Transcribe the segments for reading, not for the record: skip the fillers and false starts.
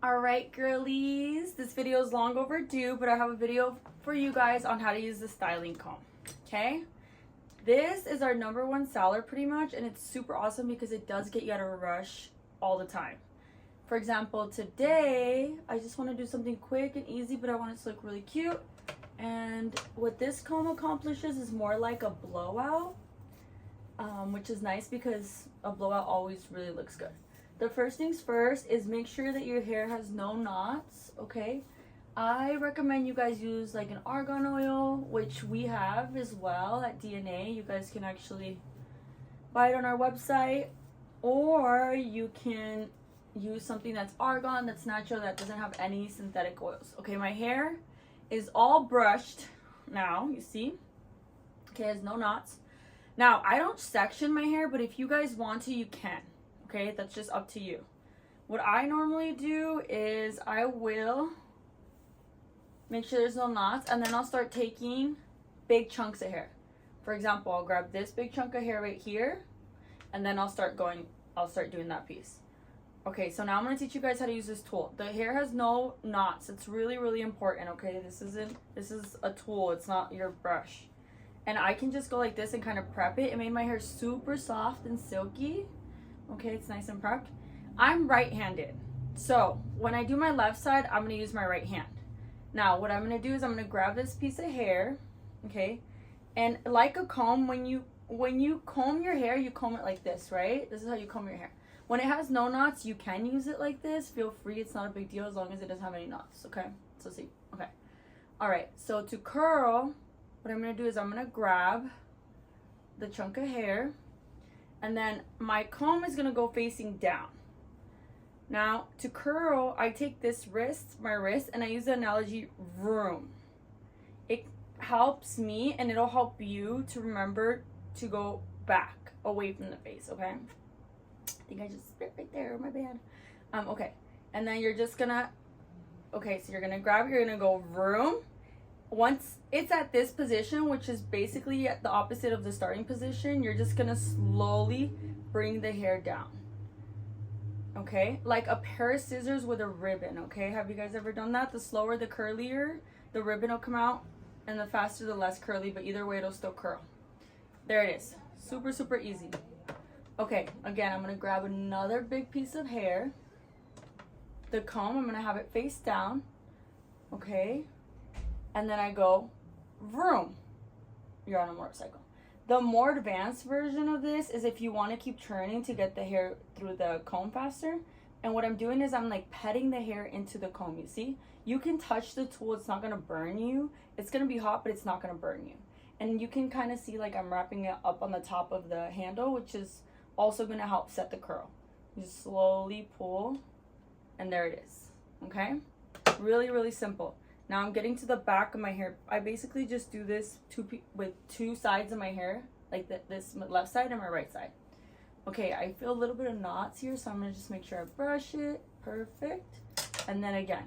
Alright girlies, this video is long overdue, but I have a video for you guys on how to use the styling comb. Okay, this is our #1 seller pretty much, and it's super awesome because it does get you out of a rush all the time. For example, today I just want to do something quick and easy, but I want it to look really cute. And what this comb accomplishes is more like a blowout, which is nice because a blowout always really looks good. The first things first is make sure that your hair has no knots, okay? I recommend you guys use like an argan oil, which we have as well at DNA. You guys can actually buy it on our website, or you can use something that's argan, that's natural, that doesn't have any synthetic oils. Okay, my hair is all brushed now, you see? Okay, it has no knots. Now, I don't section my hair, but if you guys want to, you can. Okay, that's just up to you. What I normally do is I will make sure there's no knots, and then I'll start taking big chunks of hair. For example, I'll grab this big chunk of hair right here, and then I'll start doing that piece. Okay, so now I'm going to teach you guys how to use this tool. The hair has no knots. It's really, really important, okay? This is a tool. It's not your brush. And I can just go like this and kind of prep it. It made my hair super soft and silky. Okay, it's nice and prepped. I'm right-handed, so when I do my left side, I'm going to use my right hand. Now, what I'm going to do is I'm going to grab this piece of hair, okay? And like a comb, when you comb your hair, you comb it like this, right? This is how you comb your hair. When it has no knots, you can use it like this. Feel free. It's not a big deal as long as it doesn't have any knots, okay? So see, okay. All right, so to curl, what I'm going to do is I'm going to grab the chunk of hair, and then my comb is going to go facing down. Now, to curl, I take this my wrist, and I use the analogy vroom. It helps me, and it'll help you to remember to go back, away from the face, okay? I think I just spit right there, my bad. Okay, and then you're just gonna, okay, so you're gonna grab it, you're gonna go vroom. Once it's at this position, which is basically at the opposite of the starting position, you're just gonna slowly bring the hair down. Okay, like a pair of scissors with a ribbon. Okay, have you guys ever done that? The slower, the curlier, the ribbon will come out, and the faster, the less curly, but either way, it'll still curl. There it is. Super, super easy. Okay, again, I'm gonna grab another big piece of hair. The comb, I'm gonna have it face down. Okay, and then I go vroom. You're on a motorcycle. The more advanced version of this is if you want to keep turning to get the hair through the comb faster. And what I'm doing is I'm like petting the hair into the comb. You see, you can touch the tool. It's not going to burn you. It's going to be hot, but it's not going to burn you. And you can kind of see like I'm wrapping it up on the top of the handle, which is also going to help set the curl. You just slowly pull, and there it is. Okay, really, really simple. Now I'm getting to the back of my hair. I basically just do this with two sides of my hair, like this left side and my right side. Okay, I feel a little bit of knots here, so I'm gonna just make sure I brush it. Perfect. And then again,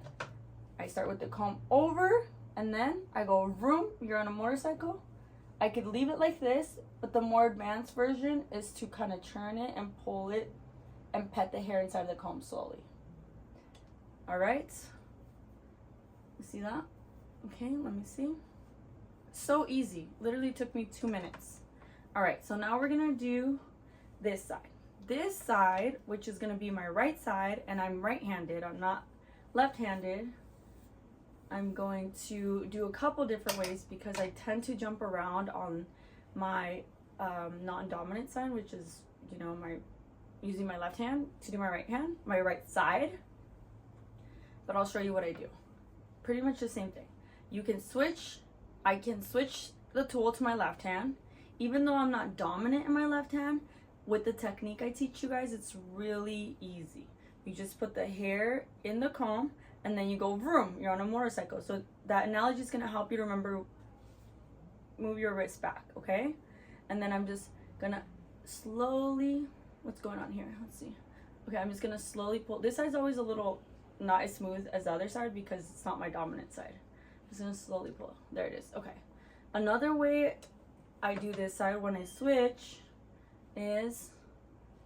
I start with the comb over, and then I go vroom. You're on a motorcycle. I could leave it like this, but the more advanced version is to kind of turn it and pull it and pet the hair inside of the comb slowly. All right. You see that? Okay, let me see. So easy. Literally took me 2 minutes. All right, so now we're gonna do this side. This side, which is gonna be my right side, and I'm right-handed, I'm not left-handed. I'm going to do a couple different ways because I tend to jump around on my non-dominant side, which is, you know, using my left hand to do my right side. But I'll show you what I do. Pretty much the same thing. You can switch. I can switch the tool to my left hand. Even though I'm not dominant in my left hand, with the technique I teach you guys, it's really easy. You just put the hair in the comb, and then you go vroom. You're on a motorcycle. So that analogy is going to help you to remember, move your wrist back, okay? And then I'm just going to slowly, what's going on here? Let's see. Okay, I'm just going to slowly pull. This side's always a little not as smooth as the other side because it's not my dominant side. I'm just gonna slowly pull. There it is. Okay. Another way I do this side when I switch is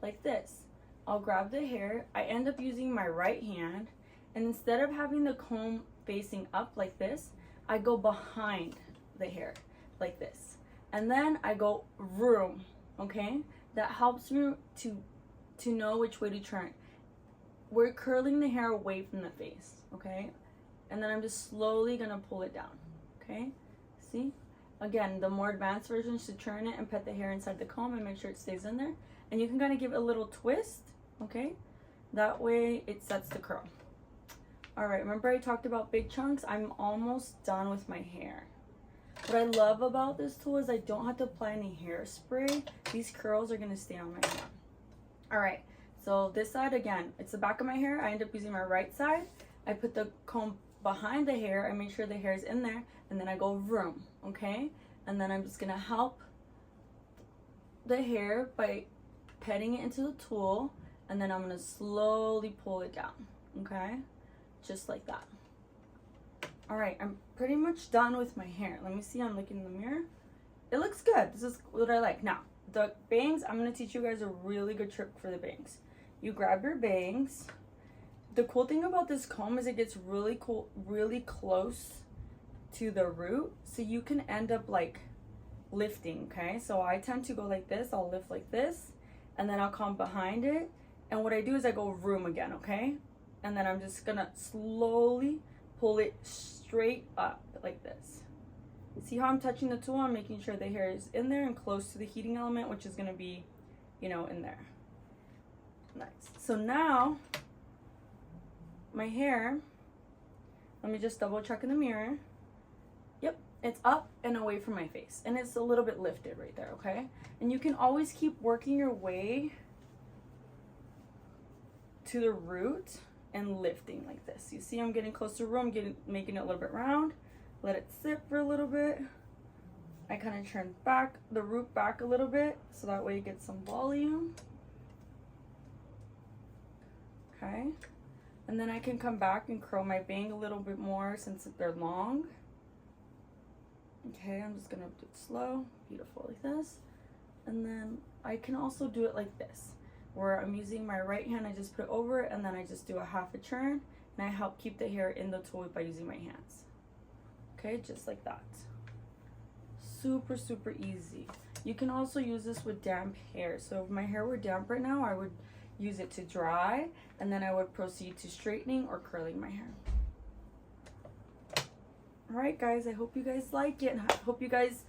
like this. I'll grab the hair. I end up using my right hand, And instead of having the comb facing up like this, I go behind the hair like this. And then I go vroom, okay? That helps me to know which way to turn. We're curling the hair away from the face, okay? And then I'm just slowly gonna pull it down, okay? See? Again, the more advanced version is to turn it and pet the hair inside the comb and make sure it stays in there. And you can kind of give it a little twist, okay? That way it sets the curl. All right, remember I talked about big chunks? I'm almost done with my hair. What I love about this tool is I don't have to apply any hairspray. These curls are gonna stay on my hair. All right, so this side, again, it's the back of my hair. I end up using my right side. I put the comb behind the hair. I make sure the hair is in there, and then I go vroom, okay? And then I'm just gonna help the hair by petting it into the tool, and then I'm gonna slowly pull it down, okay? Just like that. All right, I'm pretty much done with my hair. Let me see, I'm looking in the mirror. It looks good. This is what I like. Now, the bangs, I'm gonna teach you guys a really good trick for the bangs. You grab your bangs. The cool thing about this comb is it gets really close to the root, so you can end up like lifting, okay? So I tend to go like this. I'll lift like this, and then I'll come behind it. And what I do is I go vroom again, okay? And then I'm just gonna slowly pull it straight up like this. See how I'm touching the tool? I'm making sure the hair is in there and close to the heating element, which is gonna be, you know, in there. Nice. So now, my hair, let me just double check in the mirror. Yep, it's up and away from my face. And it's a little bit lifted right there, okay? And you can always keep working your way to the root and lifting like this. You see I'm getting close to the root, making it a little bit round. Let it sit for a little bit. I kind of turn back, the root back a little bit, so that way you get some volume. Okay. And then I can come back and curl my bang a little bit more since they're long. Okay, I'm just gonna do it slow, beautiful, like this. And then I can also do it like this, where I'm using my right hand, I just put it over it, and then I just do a half a turn, and I help keep the hair in the tool by using my hands. Okay, just like that. Super, super easy. You can also use this with damp hair. So if my hair were damp right now, I would use it to dry, and then I would proceed to straightening or curling my hair. All right, guys, I hope you guys like it, and I hope you guys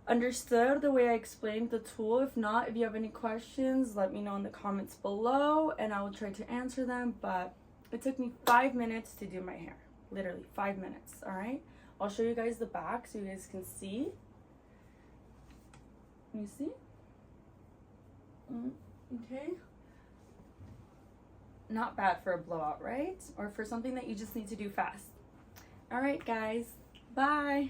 understood the way I explained the tool. If not, if you have any questions, let me know in the comments below, and I will try to answer them. But it took me 5 minutes to do my hair, literally 5 minutes. All right, I'll show you guys the back so you guys can see. You see? Okay. Not bad for a blowout, right? Or for something that you just need to do fast. All right, guys. Bye.